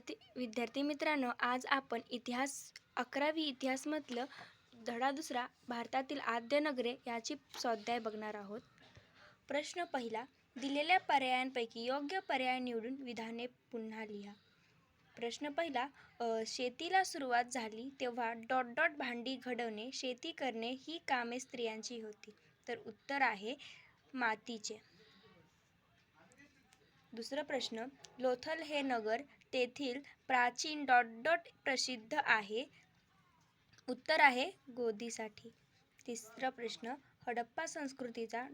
विद्यार्थी मित्रांनो, आज आपण इतिहास 11वी इतिहासमधलं धडा दुसरा भारतातील आद्य नगरे याची स्वाध्याय बघणार आहोत. प्रश्न पहिला, दिलेल्या पर्यायांपैकी योग्य पर्याय निवडून विधाने पुन्हा लिहा. प्रश्न पहिला, शेतीला सुरुवात झाली तेव्हा भांडी घडवणे, शेती करणे ही कामे स्त्रियांची होती. तर उत्तर आहे मातीचे. दुसरा प्रश्न, लोथल हे नगर तेथील प्राचीन प्रसिद्ध आहे. उत्तर आहे गोदीसाठी. तिसरा प्रश्न, हडप्पा संस्कृतीचा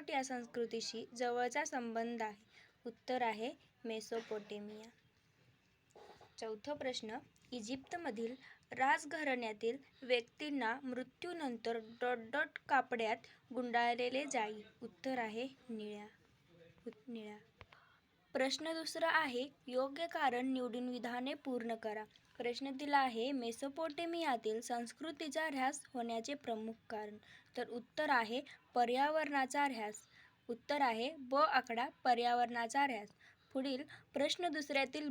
या संस्कृतीशी जवळचा संबंध आहे. उत्तर आहे मेसोपोटेमिया. चौथा प्रश्न, इजिप्तमधील राजघराण्यातील व्यक्तींना मृत्यूनंतर कापड्यात गुंडाळलेले जाई. उत्तर आहे निळ्या. प्रश्न दुसरा आहे, योग्य कारण निवडून विधाने पूर्ण करा. प्रश्न दिला आहे, मेसोपोटेमियातील संस्कृतीचा ऱ्हास होण्याचे प्रमुख कारण. तर उत्तर आहे पर्यावरणाचा ऱ्हास. उत्तर आहे ब आकडा, पर्यावरणाचा ऱ्हास. पुढील प्रश्न दुसऱ्यातील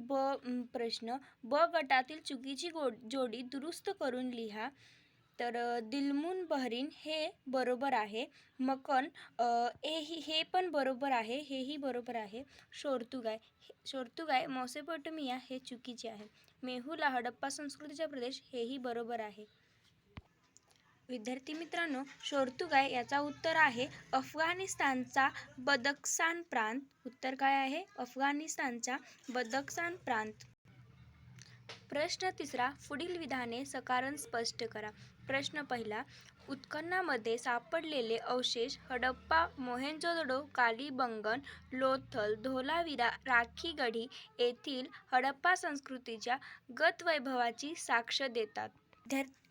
प्रश्न ब गटातील चुकीची जोडी दुरुस्त करून लिहा. तर दिलमुन बहरीन हे बरोबर आहे. मकन हे पण बरोबर आहे, हेही बरोबर आहे. शोर्तुगाय मेसोपोटेमिया हे चुकीचे आहे. मेहुला हडप्पा संस्कृतीचा प्रदेश हेही बरोबर आहे. विद्यार्थी मित्रांनो, शोर्तुगाय याचा उत्तर आहे अफगाणिस्तानचा बदख्शान प्रांत. उत्तर काय आहे? अफगाणिस्तानचा बदख्शान प्रांत. प्रश्न तिसरा, पुढील विधाने सकारण स्पष्ट करा. प्रश्न पहिला, उत्खननामध्ये सापडलेले अवशेष हडप्पा, मोहेंजोदडो, कालीबंगन, लोथल, धोलावीरा, राखीगढी येथील हडप्पा संस्कृतीच्या गतवैभवाची साक्ष देतात.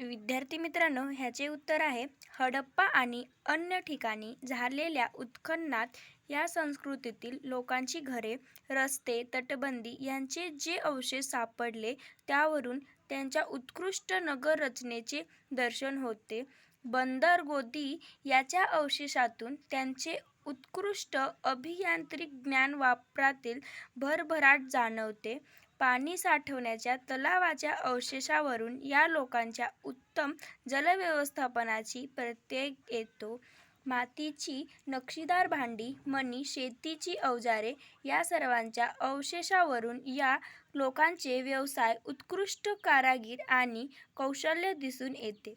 विद्यार्थी मित्रांनो, ह्याचे उत्तर आहे हडप्पा आणि अन्य ठिकाणी झालेल्या उत्खननात या संस्कृतीतील लोकांची घरे, रस्ते, तटबंदी यांचे जे अवशेष सापडले त्यावरून त्यांच्या उत्कृष्ट नगर रचनेचे दर्शन होते. बंदर गोदी याच्या अवशेषातून त्यांचे उत्कृष्ट अभियांत्रिक ज्ञान वापरातील भरभराट जाणवते. पाणी साठवण्याच्या तलावाच्या अवशेषावरून या लोकांच्या उत्तम जलव्यवस्थापनाची प्रत्यय येतो. मातीची नक्षीदार भांडी, मणी, शेतीची अवजारे या सर्वांच्या अवशेषावरून या लोकांचे व्यवसाय, उत्कृष्ट कारागीर आणि कौशल्य दिसून येते.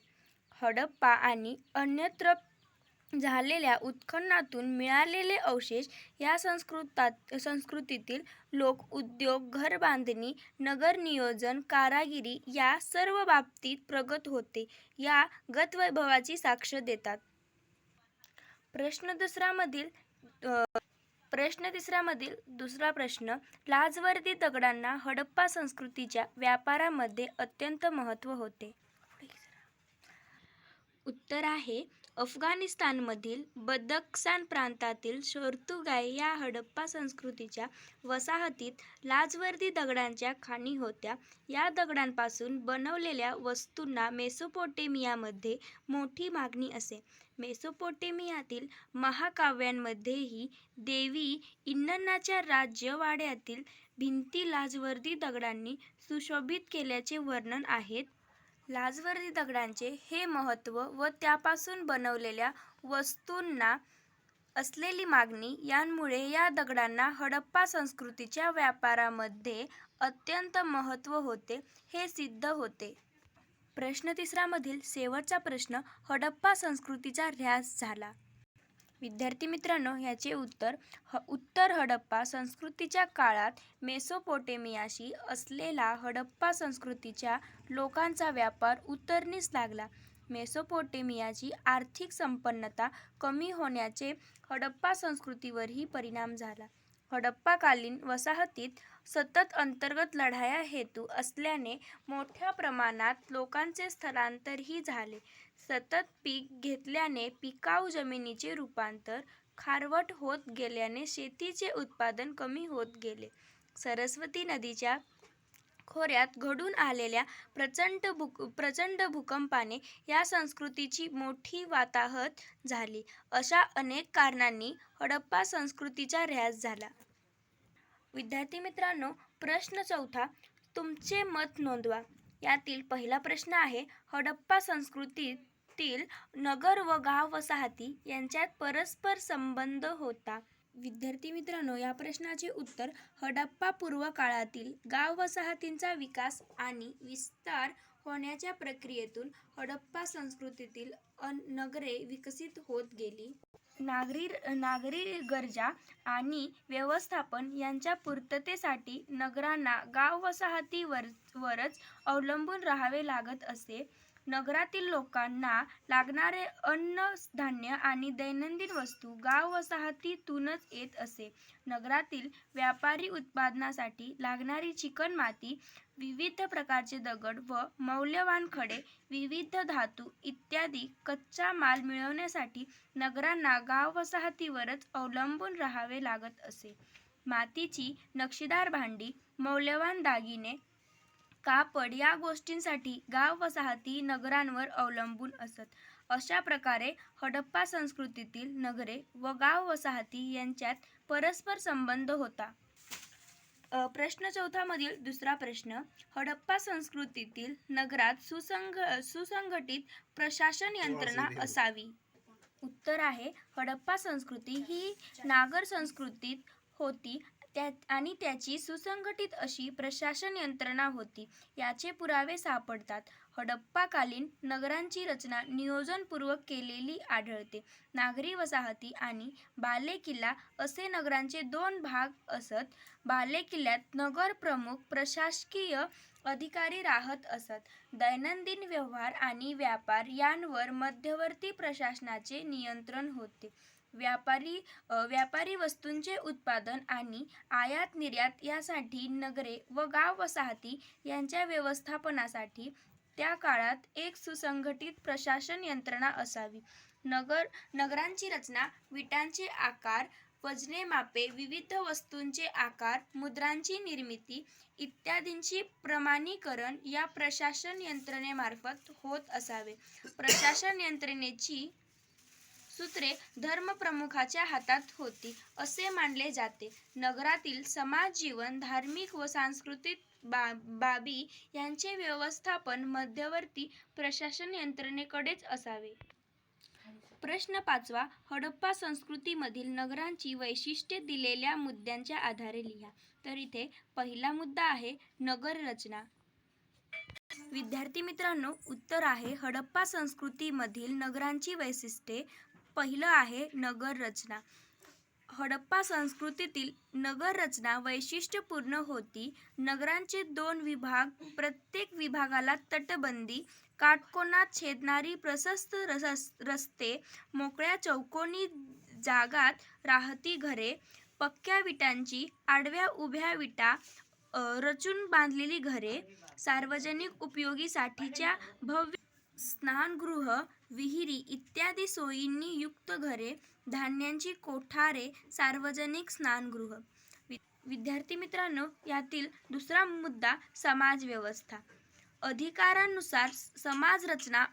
हडप्पा आणि अन्यत्र झालेल्या उत्खननातून मिळालेले अवशेष या संस्कृतीतील लोक उद्योग, घरबांधणी, नगरनियोजन, कारागिरी या सर्व बाबतीत प्रगत होते या गतवैभवाची साक्ष देतात. प्रश्न तिसरामधील दुसरा प्रश्न, लाजवर्दी दगडांना हडप्पा संस्कृतीच्या व्यापारामध्ये अत्यंत महत्त्व होते. उत्तर आहे अफगाणिस्तानमधील बदख्शान प्रांतातील शोर्तुगाय या हडप्पा संस्कृतीच्या वसाहतीत लाजवर्दी दगडांच्या खाणी होत्या. या दगडांपासून बनवलेल्या वस्तूंना मेसोपोटेमियामध्ये मोठी मागणी असे. मेसोपोटेमियातील महाकाव्यांमध्येही देवी इन्नन्नाच्या राजवाड्यातील भिंती लाजवर्दी दगडांनी सुशोभित केल्याचे वर्णन आहेत. लाजवर्दी दगडांचे हे महत्त्व व त्यापासून बनवलेल्या वस्तूंना असलेली मागणी यांमुळे या दगडांना हडप्पा संस्कृतीच्या व्यापारामध्ये अत्यंत महत्त्व होते हे सिद्ध होते. प्रश्न तिसरामधील शेवटचा प्रश्न, हडप्पा संस्कृतीचा ऱ्हास झाला. विद्यार्थी मित्रांनो, ह्याचे उत्तर हडप्पा संस्कृतीच्या काळात मेसोपोटेमियाशी असलेला हडप्पा संस्कृतीच्या लोकांचा व्यापार उतरणीस लागला. मेसोपोटेमियाची आर्थिक संपन्नता कमी होण्याचे हडप्पा संस्कृतीवरही परिणाम झाला. हडप्पाकालीन वसाहतीत सतत अंतर्गत लढाया हेतू असल्याने मोठ्या प्रमाणात लोकांचे स्थलांतरही झाले. सतत पीक घेतल्याने पिकाऊ जमिनीचे रूपांतर खारवट होत गेल्याने शेतीचे उत्पादन कमी होत गेले. सरस्वती नदीच्या खोऱ्यात घडून आलेल्या प्रचंड भूकंपाने या संस्कृतीची मोठी वाताहत झाली. अशा अनेक कारणांनी हडप्पा संस्कृतीचा ऱ्हास झाला. विद्यार्थी मित्रांनो, प्रश्न चौथा, तुमचे मत नोंदवा. यातील पहिला प्रश्न आहे, हडप्पा संस्कृतीतील नगर व गाव वसाहती यांच्यात परस्पर संबंध होता. विद्यार्थी मित्रांनो, या प्रश्नाचे उत्तर, हडप्पा पूर्व काळातील गाव वसाहतींचा विकास आणि विस्तार होण्याच्या प्रक्रियेतून हडप्पा संस्कृतीतील नगरे विकसित होत गेली. नागरी गरजा आणि व्यवस्थापन यांच्या पूर्ततेसाठी नगरांना गाव वसाहतीवरच अवलंबून राहावे लागत असे. नगरातील लोकांना लागणारे अन्न, धान्य आणि दैनंदिन वस्तू गाव वसाहतीतूनच येत असे. नगरातील व्यापारी उत्पादनासाठी लागणारी चिकणमाती, विविध प्रकारचे दगड व मौल्यवान खडे, विविध धातू इत्यादी कच्चा माल मिळवण्यासाठी नगरांना गाव वसाहतीवरच अवलंबून राहावे लागत असे. मातीची नक्षीदार भांडी, मौल्यवान दागिने, कापड या गोष्टींसाठी गाव वसाहती नगरांवर अवलंबून असत. अशा प्रकारे हडप्पा संस्कृतीतील नगरे व गाव वसाहती यांच्यात परस्पर संबंध होता. प्रश्न 4 मधील दुसरा प्रश्न, हडप्पा संस्कृतीतील नगरात सुसंघटित प्रशासन यंत्रणा असावी. उत्तर आहे, हडप्पा संस्कृती ही नागर संस्कृतीत होती आणि त्याची सुसंघटित अशी प्रशासन यंत्रणा होती. याचे पुरावे सापडतात. हडप्पाकालीन नगरांची रचना नियोजनपूर्वक केलेली आढळते. नागरी वसाहती आणि बालेकिल्ला असे नगरांचे 2 भाग असत. बालेकिल्ल्यात नगर प्रमुख प्रशासकीय अधिकारी राहत असत. दैनंदिन व्यवहार आणि व्यापार यांवर मध्यवर्ती प्रशासनाचे नियंत्रण होते. व्यापारी वस्तूंचे उत्पादन आणि आयात निर्यात यासाठी नगरे व गाव वसाहती यांच्या व्यवस्थापनासाठी त्या काळात एक सुसंघटित प्रशासन यंत्रणा असावी. नगरांची रचना, विटांचे आकार, वजने मापे, विविध वस्तूंचे आकार, मुद्रांची निर्मिती इत्यादींची प्रमाणीकरण या प्रशासन यंत्रणेमार्फत होत असावे. प्रशासन यंत्रणेची सूत्रे धर्मप्रमुखाच्या हातात होती असे मानले जाते. नगरातील समाजजीवन, धार्मिक व सांस्कृतिक बाबी यांचे व्यवस्थापन मध्यवर्ती प्रशासन यंत्रणेकडेच असावे. प्रश्न 5, हडप्पा संस्कृतीमधील नगरांची वैशिष्ट्ये दिलेल्या मुद्द्यांच्या आधारे लिहा. तर इथे पहिला मुद्दा आहे, नगर रचना. विद्यार्थी मित्रांनो, उत्तर आहे, हडप्पा संस्कृतीमधील नगरांची वैशिष्ट्ये. पहिलं आहे, नगर रचना. हडप्पा संस्कृतीतील नगर रचना वैशिष्ट्यपूर्ण होती. नगरांचे 2 विभाग, प्रत्येक विभागाला तटबंदी, काटकोनात छेदणारी प्रशस्त रस्ते, मोकळ्या चौकोनी जागात राहती घरे, पक्क्या विटांची आडव्या उभ्या विटा रचून बांधलेली घरे, सार्वजनिक उपयोगीसाठीच्या भव्य स्नानगृह, विहिरी इत्यादी सोयींनी युक्त घरे, धान्यांची कोठारे, सार्वजनिक स्नानगृह. विद्यार्थी मित्रांनो, यातील दुसरा मुद्दा, समाज व्यवस्था. अधिकारानुसार समाज रचना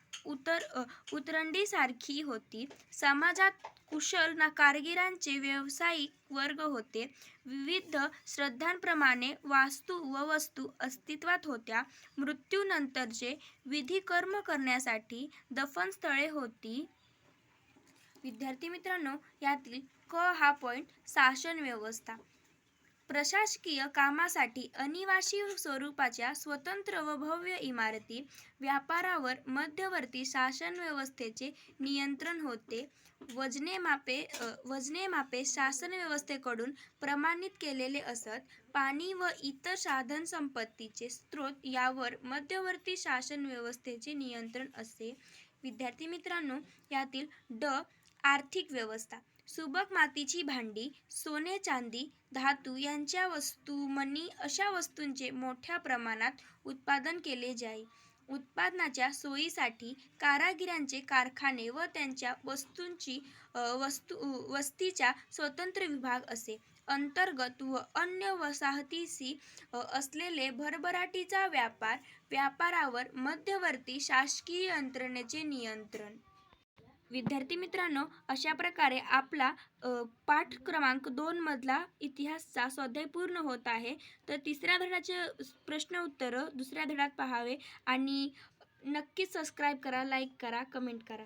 उतरंडीसारखी होती. समाजात कुशल कारागिरांचे व्यावसायिक वर्ग होते. विविध श्रद्धांप्रमाणे वास्तू व वस्तू अस्तित्वात होत्या. मृत्यूनंतरचे विधी कर्म करण्यासाठी दफनस्थळे होती. विद्यार्थी मित्रांनो, यातील क हा पॉइंट, शासन व्यवस्था. प्रशासकीय कामासाठी अनिवासी स्वरूपाच्या स्वतंत्र व भव्य इमारती, व्यापारावर मध्यवर्ती शासन व्यवस्थेचे नियंत्रण होते. वजने मापे शासन व्यवस्थेकडून प्रमाणित केलेले असत. पाणी व इतर साधनसंपत्तीचे स्रोत यावर मध्यवर्ती शासन व्यवस्थेचे नियंत्रण असे. विद्यार्थी मित्रांनो, यातील ड, आर्थिक व्यवस्था. सुबक मातीची भांडी, सोने चांदी, धातू यांच्या वस्तू, मणी अशा वस्तूंचे मोठ्या प्रमाणात उत्पादन केले जाई. उत्पादनाच्या सोयीसाठी कारागिरांचे कारखाने व त्यांच्या वस्तीचा स्वतंत्र विभाग असे. अंतर्गत व अन्य वसाहतीशी असलेले भरभराटीचा व्यापार, व्यापारावर मध्यवर्ती शासकीय यंत्रणेचे नियंत्रण. विद्यार्थी मित्रांनो, अशा प्रकारे आपला पाठ क्रमांक 2 मधला इतिहासचा स्वाध्याय पूर्ण होत आहे. तर तिसऱ्या धड्याचे प्रश्न उत्तरं दुसऱ्या धड्यात पहावे आणि नक्कीच सबस्क्राईब करा, लाईक करा, कमेंट करा.